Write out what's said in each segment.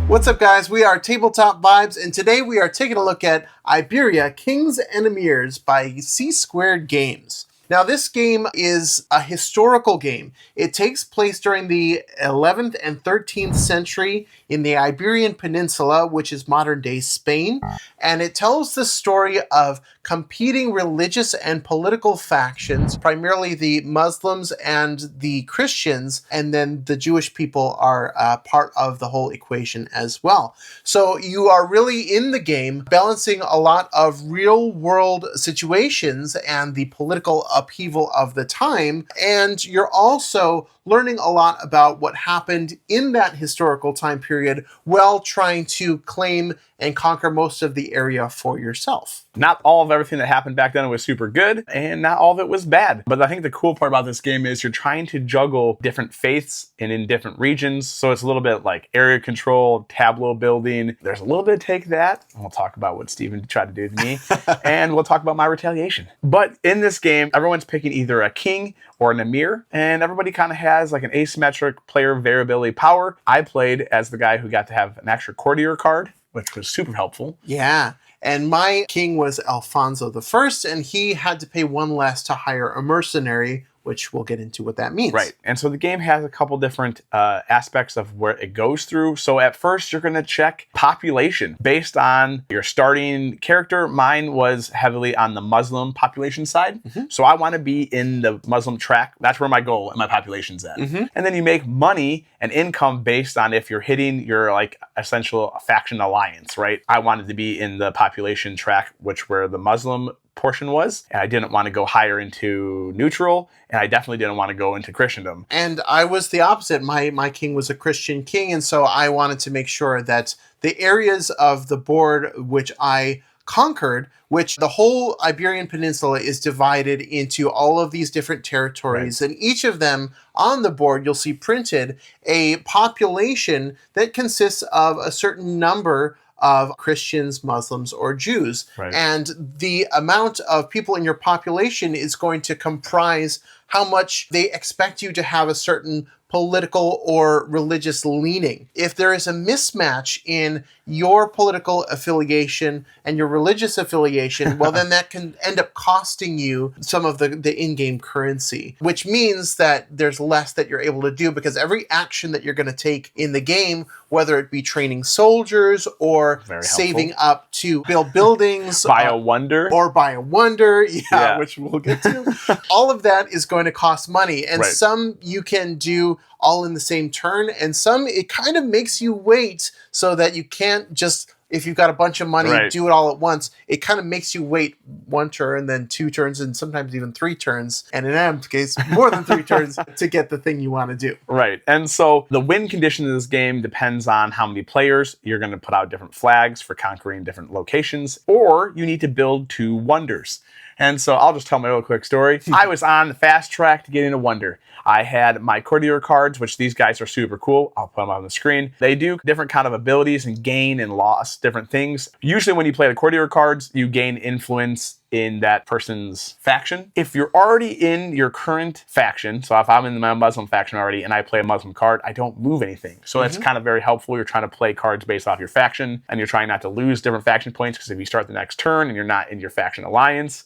What's up, guys? We are Tabletop Vibes, and today we are taking a look at Iberia, Kings and Emirs by C² Games. Now, this game is a historical game. It takes place during the 11th and 13th century in the Iberian Peninsula, which is modern-day Spain, and it tells the story of competing religious and political factions, primarily the Muslims and the Christians, and then the Jewish people are part of the whole equation as well. So you are really in the game balancing a lot of real-world situations and the political upheaval of the time, and you're also learning a lot about what happened in that historical time period while trying to claim and conquer most of the area for yourself. Not all of everything that happened back then was super good, and not all of it was bad. But I think the cool part about this game is you're trying to juggle different faiths and in different regions. So it's a little bit like area control, tableau building. There's a little bit of take that. And we'll talk about what Steven tried to do to me. And we'll talk about my retaliation. But in this game, everyone's picking either a king or an emir, and everybody kind of has like an asymmetric player variability power. I played as the guy who got to have an extra courtier card, which was super helpful. Yeah. And my king was Alfonso I, and he had to pay one less to hire a mercenary, which we'll get into what that means. Right. And so the game has a couple different aspects of where it goes through. So at first, you're going to check population based on your starting character. Mine was heavily on the Muslim population side. Mm-hmm. So I want to be in the Muslim track. That's where my goal and my population's at. Mm-hmm. And then you make money and income based on if you're hitting your like essential faction alliance, right? I wanted to be in the population track, which where the Muslim portion was, and I didn't want to go higher into neutral, and I definitely didn't want to go into Christendom. And I was the opposite. My king was a Christian king, and so I wanted to make sure that the areas of the board which I conquered, which the whole Iberian Peninsula is divided into all of these different territories, right. And each of them on the board, you'll see printed a population that consists of a certain number of Christians, Muslims, or Jews. Right. And the amount of people in your population is going to comprise how much they expect you to have a certain political or religious leaning. If there is a mismatch in your political affiliation and your religious affiliation, well, then that can end up costing you some of the in-game currency, which means that there's less that you're able to do because every action that you're going to take in the game, whether it be training soldiers or saving up to build buildings, buy a wonder, which we'll get to, all of that is going to cost money. And some you can do all in the same turn, and some it kind of makes you wait so that you can't just, if you've got a bunch of money, do it all at once. It kind of makes you wait one turn, then two turns, and sometimes even three turns, and in Adam's case, more than three turns to get the thing you want to do. Right, and so the win condition of this game depends on how many players. You're going to put out different flags for conquering different locations, or you need to build 2 wonders. And so I'll just tell my real quick story. I was on the fast track to getting a wonder. I had my courtier cards, which these guys are super cool. I'll put them on the screen. They do different kind of abilities and gain and loss different things. Usually when you play the courtier cards, you gain influence in that person's faction. If you're already in your current faction, so if I'm in my Muslim faction already and I play a Muslim card, I don't move anything. So that's kind of very helpful. You're trying to play cards based off your faction, and you're trying not to lose different faction points, because if you start the next turn and you're not in your faction alliance,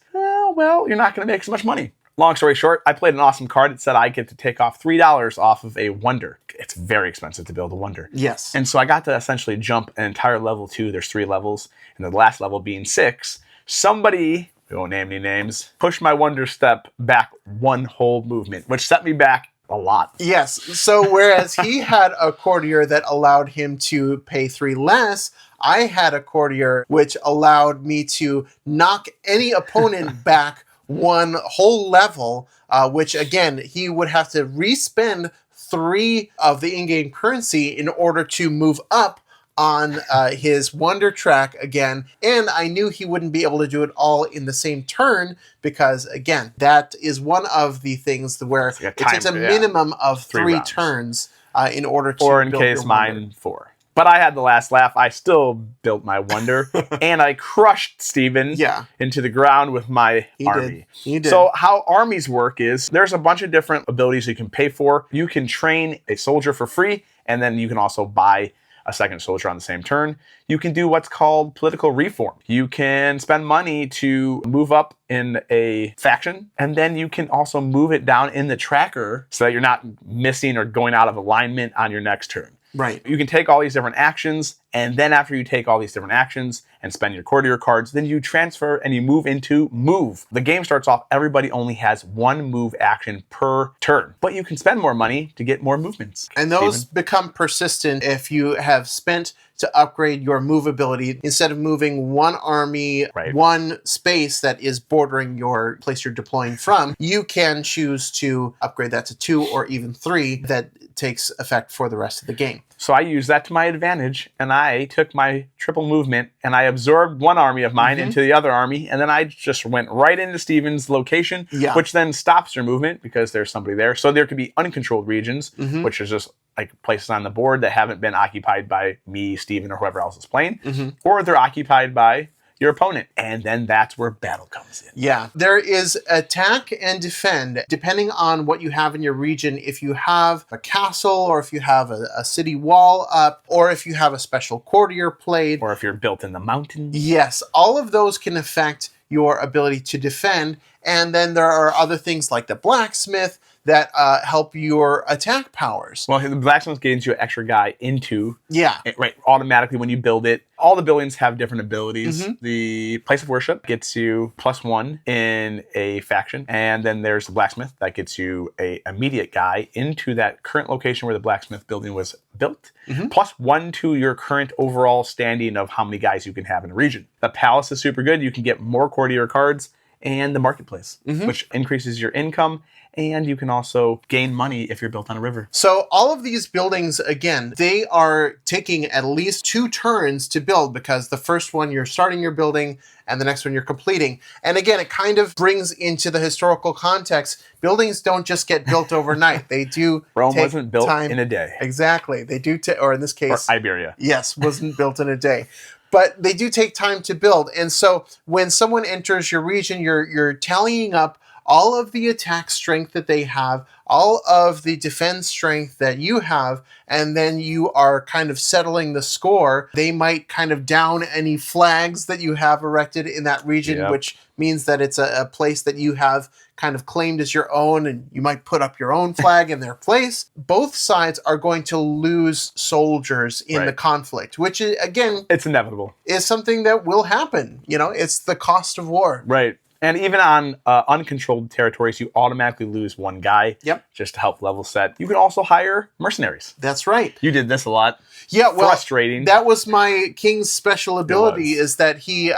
well, you're not going to make as much money. Long story short, I played an awesome card. It said I get to take off $3 off of a wonder. It's very expensive to build a wonder. Yes. And so I got to essentially jump an entire level 2. There's 3 levels, and the last level being 6. Somebody, we won't name any names, pushed my wonder step back one whole movement, which set me back a lot. Yes. So whereas he had a courtier that allowed him to pay 3 less, I had a courtier which allowed me to knock any opponent back one whole level, which again, he would have to respend 3 of the in-game currency in order to move up on his wonder track again. And I knew he wouldn't be able to do it all in the same turn because, again, that is one of the things where it takes a minimum of 3 turns in order to or in case mine 4. But I had the last laugh. I still built my wonder, and I crushed Steven into the ground with my army. He did. So how armies work is there's a bunch of different abilities you can pay for. You can train a soldier for free, and then you can also buy a second soldier on the same turn. You can do what's called political reform. You can spend money to move up in a faction, and then you can also move it down in the tracker so that you're not missing or going out of alignment on your next turn. Right. You can take all these different actions, and then after you take all these different actions and spend your courtier cards, then you transfer and you move into move. The game starts off, everybody only has one move action per turn, but you can spend more money to get more movements. And those become persistent if you have spent to upgrade your move ability. Instead of moving one army, one space that is bordering your place you're deploying from, you can choose to upgrade that to 2 or even 3 that takes effect for the rest of the game. So I used that to my advantage, and I took my triple movement and I absorbed one army of mine into the other army, and then I just went right into Steven's location, which then stops your movement because there's somebody there. So there could be uncontrolled regions, which is just like places on the board that haven't been occupied by me, Steven, or whoever else is playing, or they're occupied by your opponent. And then that's where battle comes in. Yeah. There is attack and defend, depending on what you have in your region. If you have a castle, or if you have a city wall up, or if you have a special courtier played. Or if you're built in the mountains. Yes. All of those can affect your ability to defend. And then there are other things like the blacksmith that help your attack powers. Well, the blacksmith gains you an extra guy into it, automatically when you build it. All the buildings have different abilities. The place of worship gets you +1 in a faction, and then there's the blacksmith that gets you a immediate guy into that current location where the blacksmith building was built, +1 to your current overall standing of how many guys you can have in a region. The palace is super good. You can get more courtier cards, and the marketplace, which increases your income. And you can also gain money if you're built on a river. So all of these buildings, again, they are taking at least 2 turns to build, because the first one you're starting your building and the next one you're completing. And again, it kind of brings into the historical context. Buildings don't just get built overnight. They do Rome take wasn't built time. in a day. Exactly. They do, or in this case... Or Iberia. Yes, wasn't built in a day. But they do take time to build. And so when someone enters your region, you're tallying up all of the attack strength that they have, all of the defense strength that you have, and then you are kind of settling the score. They might kind of down any flags that you have erected in that region, which means that it's a place that you have kind of claimed as your own, and you might put up your own flag in their place. Both sides are going to lose soldiers in the conflict, which is, again, it's inevitable. Is something that will happen. You know, it's the cost of war. Right. And even on uncontrolled territories, you automatically lose 1 guy. Just to help level set. You can also hire mercenaries. That's right. You did this a lot. Yeah, well, frustrating. That was my king's special ability, is that he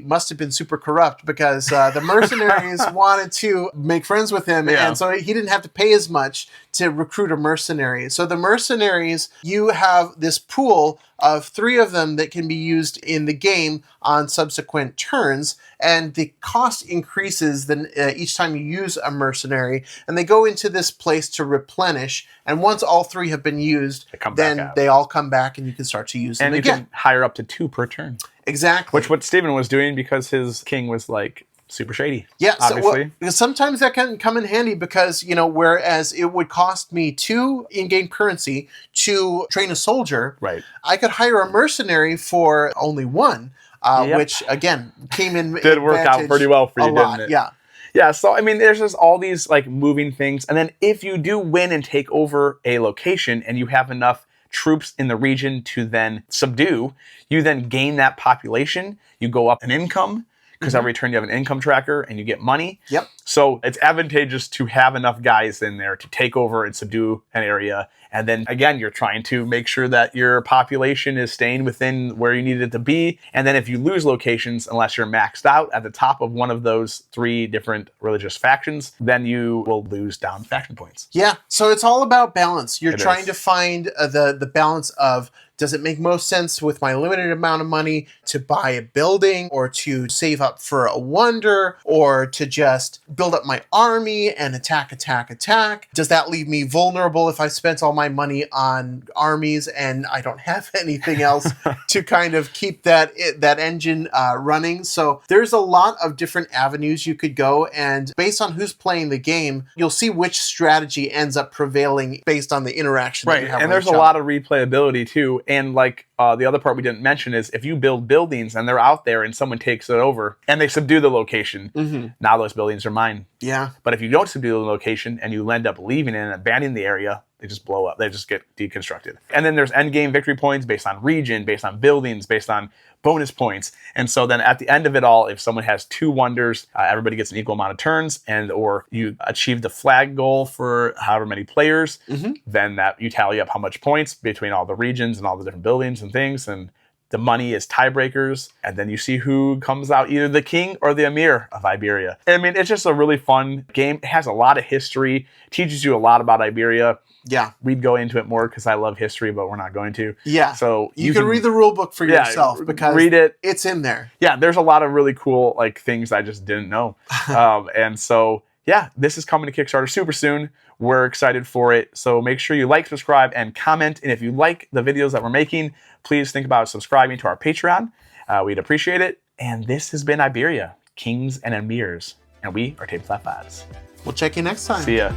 must have been super corrupt, because the mercenaries wanted to make friends with him, and so he didn't have to pay as much to recruit a mercenary. So the mercenaries, you have this pool of 3 of them that can be used in the game on subsequent turns, and the cost increases each time you use a mercenary, and they go into this place to replenish, and once all 3 have been used, then they all come back and you can start to use them again. And you can hire up to 2 per turn. Exactly. Which what Steven was doing, because his king was like super shady. Yeah, obviously. So, sometimes that can come in handy, because, you know, whereas it would cost me 2 in-game currency to train a soldier, I could hire a mercenary for only 1, which, again, came in did work out pretty well for you, didn't it? Yeah. Yeah, so I mean, there's just all these like moving things. And then if you do win and take over a location and you have enough troops in the region to then subdue, you then gain that population, you go up in income, because every turn you have an income tracker and you get money. So it's advantageous to have enough guys in there to take over and subdue an area. And then again, you're trying to make sure that your population is staying within where you need it to be. And then if you lose locations, unless you're maxed out at the top of one of those 3 different religious factions, then you will lose down faction points. Yeah, so it's all about balance. You're trying to find the balance of, does it make most sense with my limited amount of money to buy a building, or to save up for a wonder, or to just build up my army and attack? Does that leave me vulnerable if I spent all my money on armies and I don't have anything else to kind of keep that engine running? So there's a lot of different avenues you could go, and based on who's playing the game, you'll see which strategy ends up prevailing based on the interaction that you have. And there's a lot of replayability too. And like the other part we didn't mention is if you build buildings and they're out there and someone takes it over and they subdue the location, now those buildings are mine. Yeah. But if you don't subdue the location and you end up leaving it and abandoning the area, they just blow up. They just get deconstructed. And then there's end game victory points based on region, based on buildings, based on bonus points. And so then at the end of it all, if someone has 2 wonders, everybody gets an equal amount of turns, and or you achieve the flag goal for however many players, then that you tally up how much points between all the regions and all the different buildings and things, and the money is tiebreakers, and then you see who comes out, either the king or the emir of Iberia. I mean, it's just a really fun game. It has a lot of history, teaches you a lot about Iberia. Yeah. We'd go into it more because I love history, but we're not going to. Yeah. So you can read the rule book for yourself because read it. It's in there. Yeah, there's a lot of really cool like things I just didn't know. And so, yeah, this is coming to Kickstarter super soon. We're excited for it. So make sure you like, subscribe, and comment. And if you like the videos that we're making, please think about subscribing to our Patreon. We'd appreciate it. And this has been Iberia, Kings and Emirs. And we are TableTopVibes. We'll check you next time. See ya.